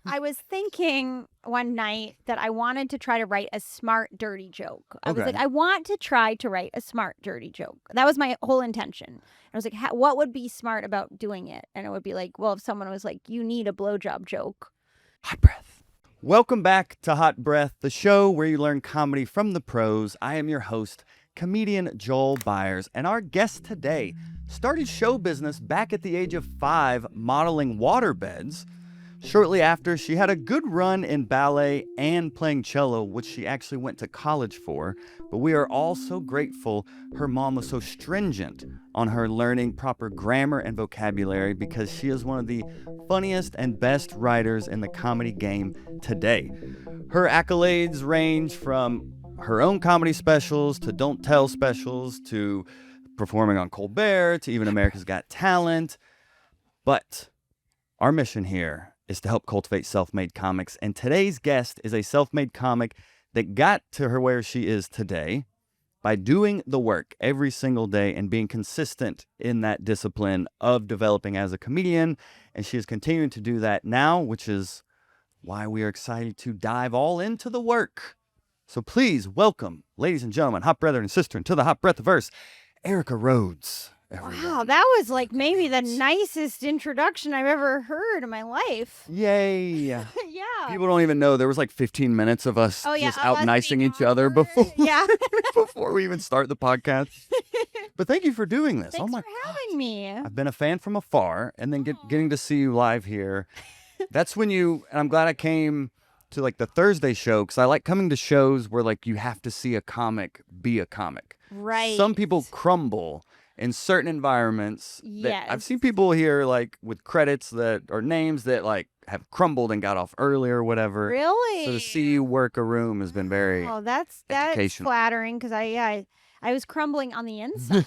I was thinking one night that I wanted to try to write a smart, dirty joke. I was like, I want to try to write a smart, dirty joke. That was my whole intention. I was like, what would be smart about doing it? And it would be like, well, if someone was like, you need a blowjob joke. Hot breath. Welcome back to Hot Breath, the show where you learn comedy from the pros. I am your host, comedian Joel Byers, and our guest today started show business back at the age of 5 modeling waterbeds. Shortly after, she had a good run in ballet and playing cello, which she actually went to college for. But we are all so grateful her mom was so stringent on her learning proper grammar and vocabulary because she is one of the funniest and best writers in the comedy game today. Her accolades range from her own comedy specials to Don't Tell specials to performing on Colbert to even America's Got Talent. But our mission here is to help cultivate self-made comics, and today's guest is a self-made comic that got to her where she is today by doing the work every single day and being consistent in that discipline of developing as a comedian, and she is continuing to do that now, which is why we are excited to dive all into the work. So please welcome, ladies and gentlemen, hot brother and sister into the Hot Breath-verse, Erica Rhodes. Everyone. Wow, that was like maybe the nicest introduction I've ever heard in my life. Yay. Yeah. People don't even know there was like 15 minutes of us just out nicing each other before before we even start the podcast. But thank you for doing this. Thanks for having me. I've been a fan from afar, and then getting to see you live here. That's when and I'm glad I came to like the Thursday show, because I like coming to shows where like you have to see a comic be a comic. Right. Some people crumble in certain environments. Yes. I've seen people here like with credits that or names that like have crumbled and got off early or whatever. Really? So to see you work a room has been very that's flattering, because I was crumbling on the inside.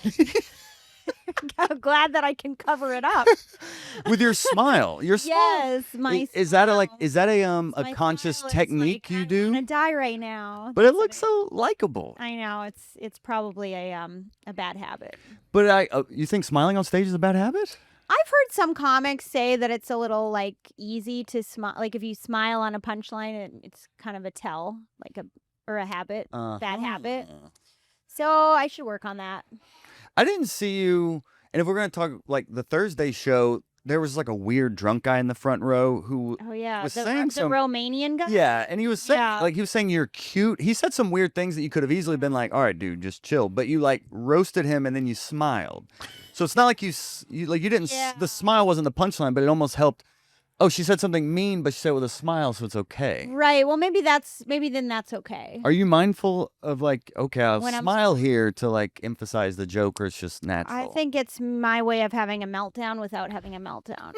I'm glad that I can cover it up with your smile. Your smile. Yes, my is smile. Is that a conscious technique you do? I'm gonna die right now. But it looks so likable. I know it's probably a bad habit. But you think smiling on stage is a bad habit? I've heard some comics say that it's a little like easy to smile. Like if you smile on a punchline, it's kind of a tell, like a habit, bad habit. So I should work on that. I didn't see you, and if we're going to talk like the Thursday show, there was like a weird drunk guy in the front row who was saying the Romanian guy? Yeah, and he was saying you're cute. He said some weird things that you could have easily been like, all right, dude, just chill. But you like roasted him and then you smiled. So it's not like you didn't, the smile wasn't the punchline, but it almost helped. Oh, she said something mean, but she said it with a smile, so it's okay. Right. Well, maybe then that's okay. Are you mindful of like, okay, I'll smile here to like emphasize the joke, or it's just natural? I think it's my way of having a meltdown without having a meltdown.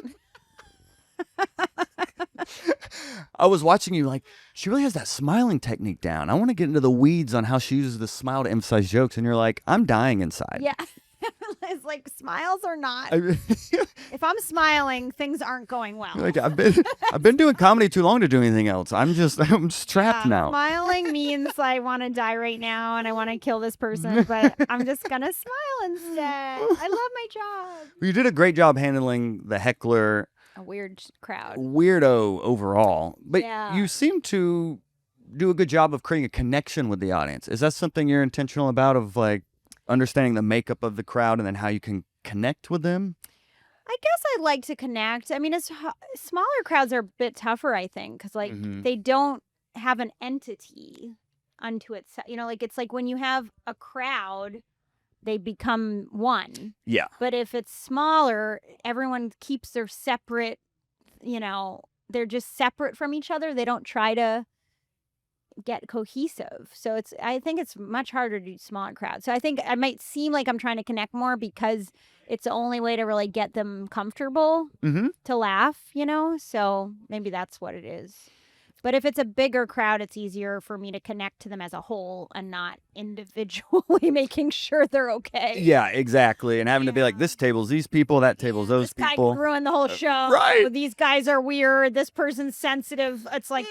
I was watching you like, she really has that smiling technique down. I want to get into the weeds on how she uses the smile to emphasize jokes, and you're like, I'm dying inside. Yeah. It's like smiles or not. If I'm smiling, things aren't going well. Like I've been doing comedy too long to do anything else. I'm just trapped now. Smiling means I want to die right now and I want to kill this person, but I'm just gonna smile instead. I love my job. You did a great job handling the heckler. A weird crowd. Weirdo overall, but you seem to do a good job of creating a connection with the audience. Is that something you're intentional about, of like understanding the makeup of the crowd and then how you can connect with them? I guess I like to connect. I mean, smaller crowds are a bit tougher, I think, because like they don't have an entity unto itself. You know, like it's like when you have a crowd, they become one. Yeah. But if it's smaller, everyone keeps their separate, they're just separate from each other. They don't try to get cohesive. So I think it's much harder to do smaller crowds. So I think I might seem like I'm trying to connect more because it's the only way to really get them comfortable to laugh, So maybe that's what it is. But if it's a bigger crowd, it's easier for me to connect to them as a whole and not individually making sure they're okay. Yeah, exactly. And having to be like, this table's these people, that table's those people. This guy can ruin the whole show. Right. These guys are weird. This person's sensitive. It's like,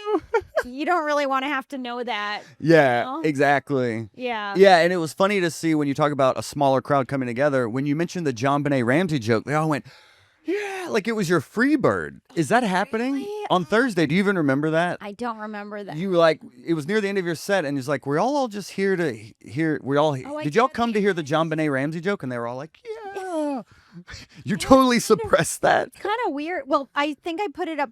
you don't really want to have to know that. Yeah, exactly. Yeah. Yeah, and it was funny to see when you talk about a smaller crowd coming together, when you mentioned the JonBenet Ramsey joke, they all went, Yeah, like it was your free bird. Is that happening Really? on Thursday? Do you even remember that? I don't remember that. You were like, it was near the end of your set, and it's like, we're all just here to hear. Did y'all come to hear the John Benet Ramsey joke? And they were all like, yeah. You totally suppressed that. It's kind of weird. Well, I think I put it up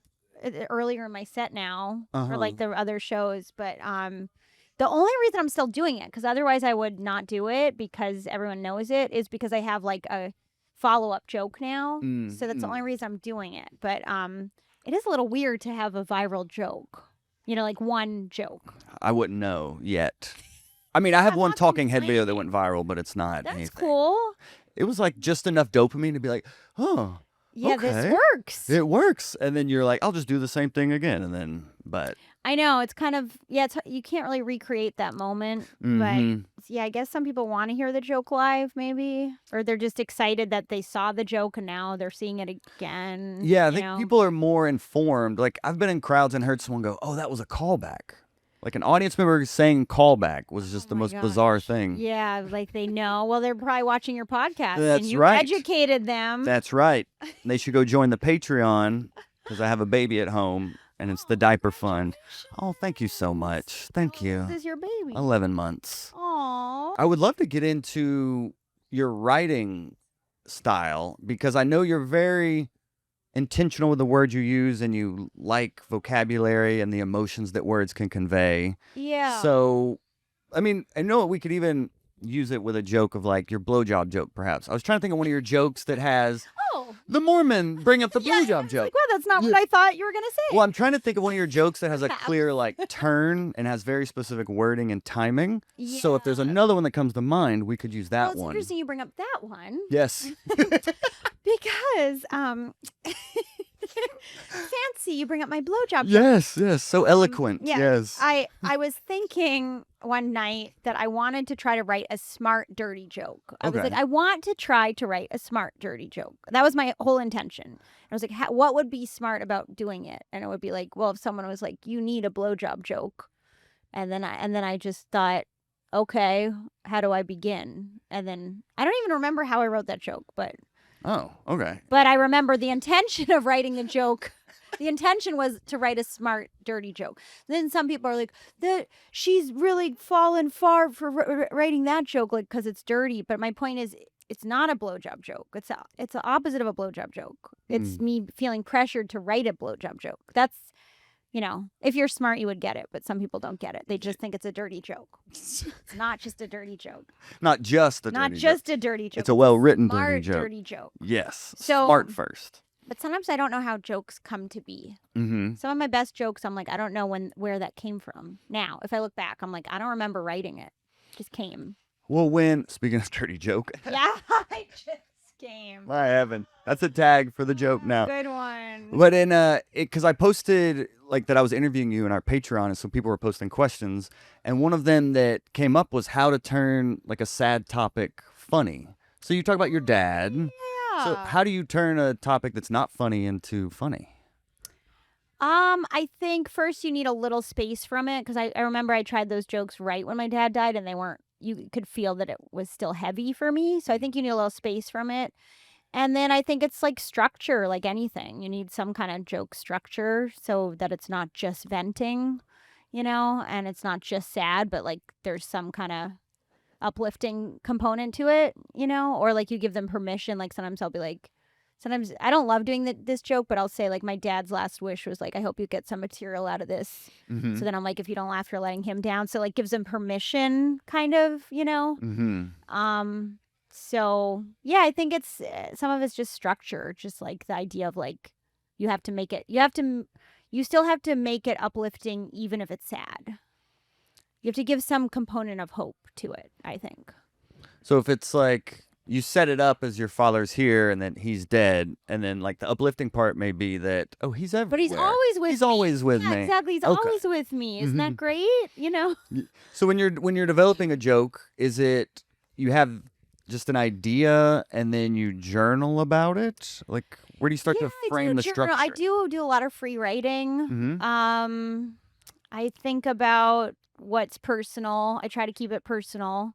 earlier in my set now for like the other shows, but the only reason I'm still doing it, because otherwise I would not do it because everyone knows it, is because I have like a follow-up joke now. So that's the only reason I'm doing it. But it is a little weird to have a viral joke. You know, like one joke. I wouldn't know yet. I mean, I have one talking head video that went viral, but it's not That's anything. cool. It was like just enough dopamine to be like, oh, yeah, okay. This works. It works. And then you're like, I'll just do the same thing again. And then, but. I know, it's kind of, you can't really recreate that moment. But yeah, I guess some people want to hear the joke live maybe. Or they're just excited that they saw the joke and now they're seeing it again. Yeah, I think people are more informed. Like I've been in crowds and heard someone go, oh, that was a callback. Like an audience member saying callback was just the most bizarre thing. Yeah, like they know. Well, they're probably watching your podcast. That's and you right. educated them. That's right. They should go join the Patreon because I have a baby at home and it's the diaper fund. Oh, thank you so much. Thank you. This is your baby. 11 months. Aww. I would love to get into your writing style because I know you're very intentional with the words you use and you like vocabulary and the emotions that words can convey. Yeah. So, I mean, I know we could even use it with a joke of like your blowjob joke, perhaps. I was trying to think of one of your jokes that has the Mormon bring up the blowjob joke. Like, well, that's not what I thought you were going to say. Well, I'm trying to think of one of your jokes that has a clear like turn and has very specific wording and timing. Yeah. So if there's another one that comes to mind, we could use that it's one. interesting you bring up that one. Yes. Because fancy you bring up my blowjob joke. Yes, so eloquent. Yes. I was thinking one night that I wanted to try to write a smart dirty joke. I was like, I want to try to write a smart dirty joke. That was my whole intention. I was like, what would be smart about doing it? And it would be like, well, if someone was like, you need a blowjob joke, and then I just thought, okay, how do I begin? And then I don't even remember how I wrote that joke, but. Oh, okay. But I remember the intention of writing the joke. The intention was to write a smart, dirty joke. Then some people are like, she's really fallen far for writing that joke, like, because it's dirty. But my point is, it's not a blowjob joke. It's the opposite of a blowjob joke. It's me feeling pressured to write a blowjob joke. That's, if you're smart, you would get it. But some people don't get it. They just think it's a dirty joke. It's not just a dirty joke. Not just a dirty joke. Not just a dirty joke. It's a well-written dirty joke. Smart dirty joke. Yes. So, smart first. But sometimes I don't know how jokes come to be. Mm-hmm. Some of my best jokes, I'm like, I don't know where that came from. Now, if I look back, I'm like, I don't remember writing it. It just came. Well, speaking of dirty joke. Yeah, I just came. My heaven. That's a tag for the joke now. Good one. But because I posted like that I was interviewing you in our Patreon, and some people were posting questions, and one of them that came up was how to turn like a sad topic funny. So you talk about your dad. Yeah. So how do you turn a topic that's not funny into funny? I think first you need a little space from it, because I remember I tried those jokes right when my dad died, and they weren't. You could feel that it was still heavy for me. So I think you need a little space from it. And then I think it's like structure, like anything. You need some kind of joke structure so that it's not just venting, and it's not just sad, but like there's some kind of uplifting component to it, or like you give them permission. Like sometimes I'll be like, sometimes I don't love doing this joke, but I'll say like my dad's last wish was like, I hope you get some material out of this. Mm-hmm. So then I'm like, if you don't laugh, you're letting him down. So like gives them permission kind of, Mm-hmm. So yeah, I think it's some of it's just structure, just like the idea of like, you still have to make it uplifting, even if it's sad. You have to give some component of hope to it, I think. So if it's like, you set it up as your father's here and then he's dead, and then like the uplifting part may be that, oh, he's everywhere. But he's always with me. He's always with me. Exactly. He's always with me. Isn't that great? So when you're developing a joke, is it you have just an idea and then you journal about it? Like where do you start to frame the structure? I do a lot of free writing. Mm-hmm. I think about what's personal. I try to keep it personal.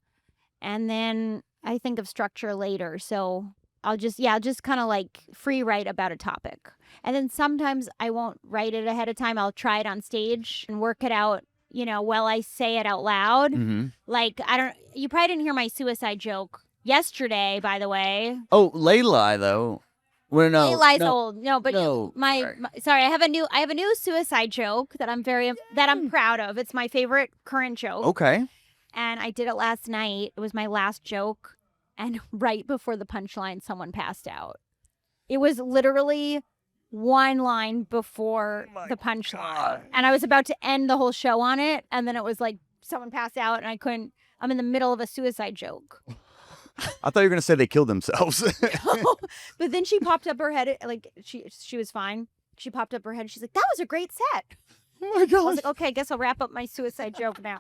And then I think of structure later. So I'll just kind of like free write about a topic. And then sometimes I won't write it ahead of time. I'll try it on stage and work it out, while I say it out loud. Like, you probably didn't hear my suicide joke yesterday, by the way. Oh, Layla, though. Well, no. Layla's old. No, but no. Sorry, I have a new suicide joke that I'm proud of. It's my favorite current joke. Okay. And I did it last night. It was my last joke. And right before the punchline, someone passed out. It was literally one line before the punchline. And I was about to end the whole show on it. And then it was like someone passed out and I'm in the middle of a suicide joke. I thought you were going to say they killed themselves. No, but then she popped up her head. Like she was fine. She popped up her head. She's like, that was a great set. Oh my gosh. I was like, okay, I guess I'll wrap up my suicide joke now.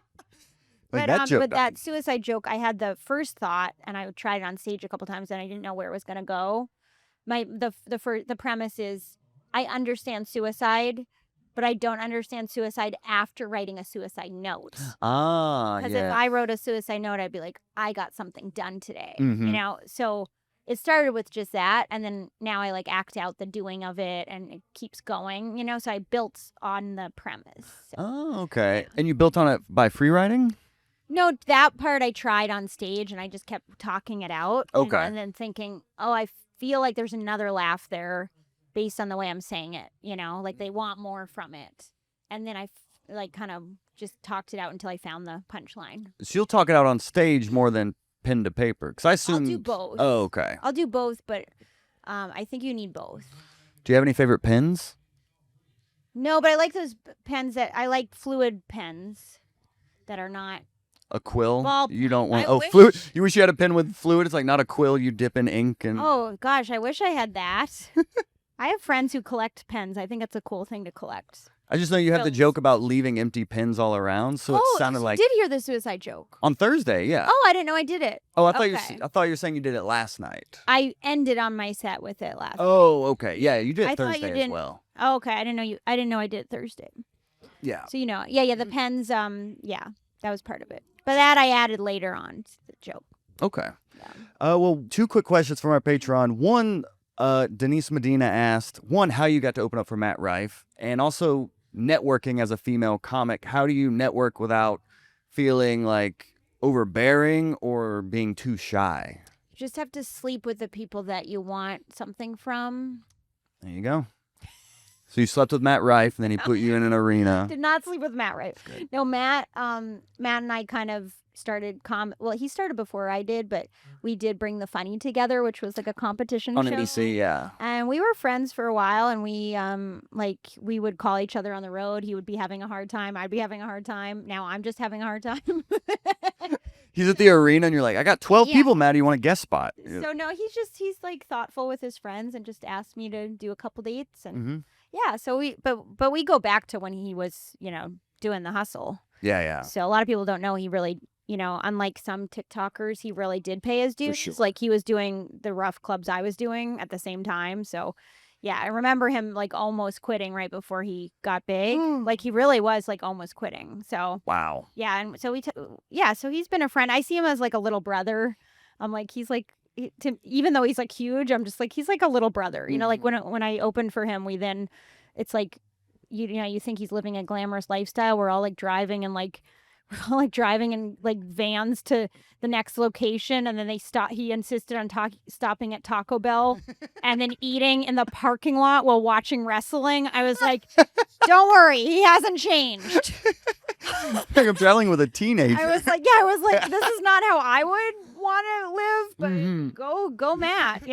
Like But that suicide joke, I had the first thought, and I tried it on stage a couple times, and I didn't know where it was going to go. The premise is, I understand suicide, but I don't understand suicide after writing a suicide note. Because if I wrote a suicide note, I'd be like, I got something done today. So it started with just that, and then now I like act out the doing of it, and it keeps going. So I built on the premise. So. Oh, okay. And you built on it by free writing? No, that part I tried on stage, and I just kept talking it out. Okay. And then thinking, oh, I feel like there's another laugh there based on the way I'm saying it, like they want more from it. And then I kind of just talked it out until I found the punchline. So you'll talk it out on stage more than pen to paper? Because I assume... I'll do both. Oh, okay. I'll do both, but I think you need both. Do you have any favorite pens? No, but I like those pens I like fluid pens that are not... A quill? Well, you don't want... wish... fluid? You wish you had a pen with fluid? It's like not a quill. You dip in ink and... Oh, gosh, I wish I had that. I have friends who collect pens. I think it's a cool thing to collect. I just know you have the joke about leaving empty pens all around, so it sounded like... I did hear the suicide joke. On Thursday, yeah. Oh, I didn't know I did it. Oh, I thought you were saying you did it last night. I ended on my set with it last night. Oh, okay. Yeah, you did it Thursday as well. Oh, okay. I didn't know I did it Thursday. Yeah. So, the pens, that was part of it. But that I added later on to the joke. Okay. Yeah. Well, 2 quick questions from our Patreon. One, Denise Medina asked, one, how you got to open up for Matt Rife, and also networking as a female comic. How do you network without feeling like overbearing or being too shy? You just have to sleep with the people that you want something from. There you go. So you slept with Matt Rife, and then he put you in an arena. Did not sleep with Matt Rife. No, Matt and I kind of started well, he started before I did, but we did Bring the Funny together, which was like a competition on show. NBC, yeah. And we were friends for a while, and we would call each other on the road. He would be having a hard time. I'd be having a hard time. Now I'm just having a hard time. He's at the arena, and you're like, I got 12 people, Matt. Do you want a guest spot? So no, he's like thoughtful with his friends and just asked me to do a couple dates. And yeah, so but we go back to when he was, doing the hustle. Yeah. So a lot of people don't know he really, unlike some TikTokers, he really did pay his dues. Sure. Like he was doing the rough clubs I was doing at the same time. So yeah, I remember him like almost quitting right before he got big. Like he really was like almost quitting. So wow. Yeah, and so so he's been a friend. I see him as like a little brother. I'm like even though he's like huge, I'm just like he's like a little brother. Like when I opened for him, it's like you think he's living a glamorous lifestyle. We're all like driving in vans to the next location, and then he insisted on stopping at Taco Bell and then eating in the parking lot while watching wrestling. I was like, don't worry, he hasn't changed. I'm traveling with a teenager. I was like, this is not how I would want to live, but go Matt,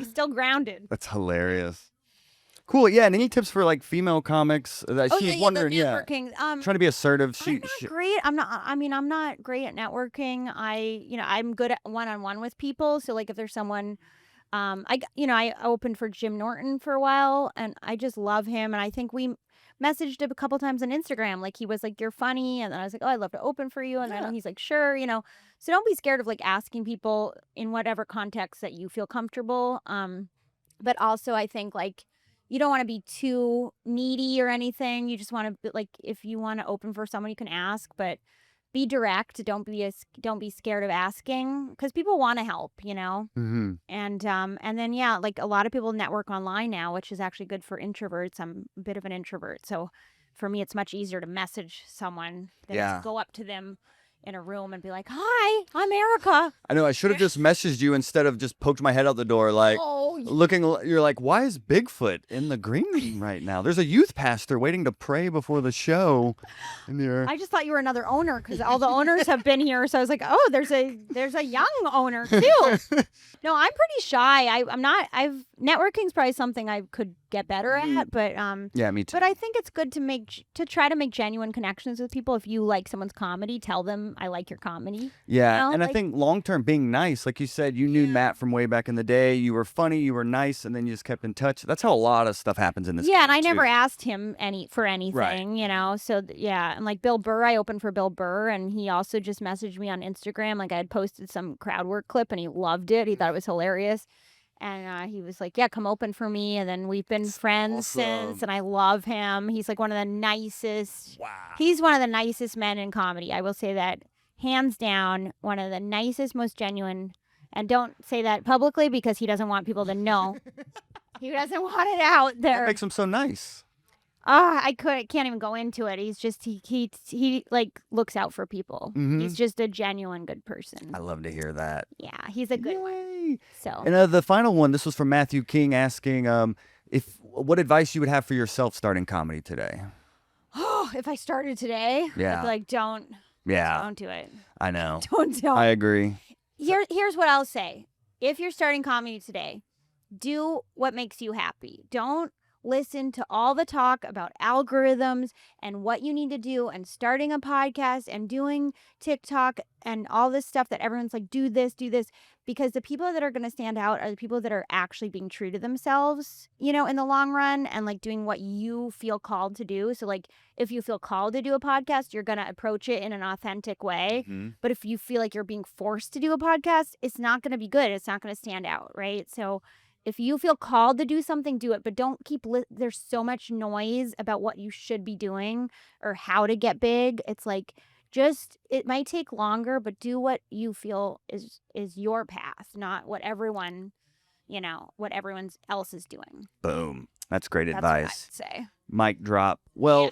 still grounded. That's hilarious. Cool, yeah. And any tips for like female comics? She's wondering, networking. Trying to be assertive. I'm not great. I'm not great at networking. I'm good at one-on-one with people. So like if there's someone, I opened for Jim Norton for a while, and I just love him. And I think we messaged him a couple times on Instagram. Like he was like, "You're funny," and then I was like, "Oh, I'd love to open for you." And then he's like, "Sure," So don't be scared of like asking people in whatever context that you feel comfortable. But also I think like, you don't want to be too needy or anything. You just want to, like, if you want to open for someone, you can ask. But be direct. Don't be scared of asking, because people want to help, Mm-hmm. And then like a lot of people network online now, which is actually good for introverts. I'm a bit of an introvert, so for me it's much easier to message someone than to go up to them in a room and be like, "Hi, I'm Erica." I know I should have just messaged you instead of just poked my head out the door looking. You're like, why is Bigfoot in the green room right now? There's a youth pastor waiting to pray before the show. I just thought you were another owner, because all the owners have been here, so I was like, oh, there's a young owner too. No, I'm pretty shy. I'm not. Networking's probably something I could get better at, but yeah, me too. But I think it's good to try to make genuine connections with people. If you like someone's comedy, tell them I like your comedy. Yeah, and I think long term being nice, like you said, you knew Matt from way back in the day. You were funny, you were nice, and then you just kept in touch. That's how a lot of stuff happens in this. Yeah, and I never asked him for anything, right. So and like Bill Burr, I opened for Bill Burr, and he also just messaged me on Instagram. Like I had posted some crowd work clip, and he loved it. He thought it was hilarious. And he was like, yeah, come open for me. And then we've been friends since, and I love him. He's like one of the nicest. Wow. He's one of the nicest men in comedy. I will say that, hands down, one of the nicest, most genuine. And don't say that publicly, because he doesn't want people to know. He doesn't want it out there. That makes him so nice. I can't even go into it. He's just, he like looks out for people. Mm-hmm. He's just a genuine good person. I love to hear that. Yeah, he's a good one. So. And the final one, this was from Matthew King asking what advice you would have for yourself starting comedy today. Oh, if I started today, I'd be like, don't do it. I know. Don't. I agree. Here's what I'll say. If you're starting comedy today, do what makes you happy. Don't listen to all the talk about algorithms and what you need to do and starting a podcast and doing TikTok and all this stuff that everyone's like, do this, because the people that are going to stand out are the people that are actually being true to themselves, in the long run, and like doing what you feel called to do. So like if you feel called to do a podcast, you're going to approach it in an authentic way. Mm-hmm. But if you feel like you're being forced to do a podcast, it's not going to be good. It's not going to stand out, right? So if you feel called to do something, do it. But don't keep there's so much noise about what you should be doing or how to get big. It's like, it might take longer, but do what you feel is your path, not what everyone else is doing. Boom. That's great advice. That's what I'd say. Mic drop. Well,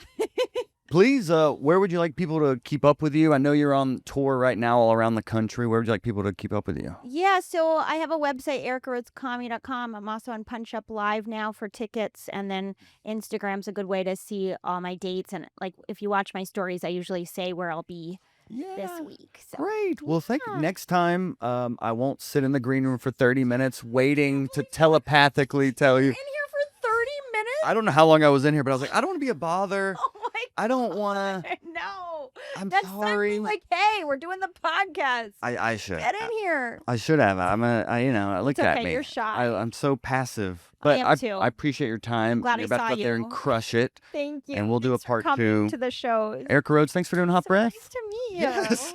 please, where would you like people to keep up with you? I know you're on tour right now all around the country. Where would you like people to keep up with you? Yeah, so I have a website, ericarhodescomedy.com. I'm also on Punch Up Live now for tickets. And then Instagram's a good way to see all my dates. And like if you watch my stories, I usually say where I'll be this week. So. Great. Well, thank you. Next time, I won't sit in the green room for 30 minutes waiting to telepathically tell you. In here for 30 minutes? I don't know how long I was in here, but I was like, I don't want to be a bother. Oh my God. I don't want to. No. That's sorry. Like, hey, we're doing the podcast. I should. Get in here. I should have. Look at me. You're shy. I'm so passive. But I am too. I appreciate your time. Glad You're I about saw to go out there and crush it. Thank you. And we'll do a part for coming 2. to the show. Erica Rhodes, thanks for doing Hot Breath. Nice to meet you. Yes.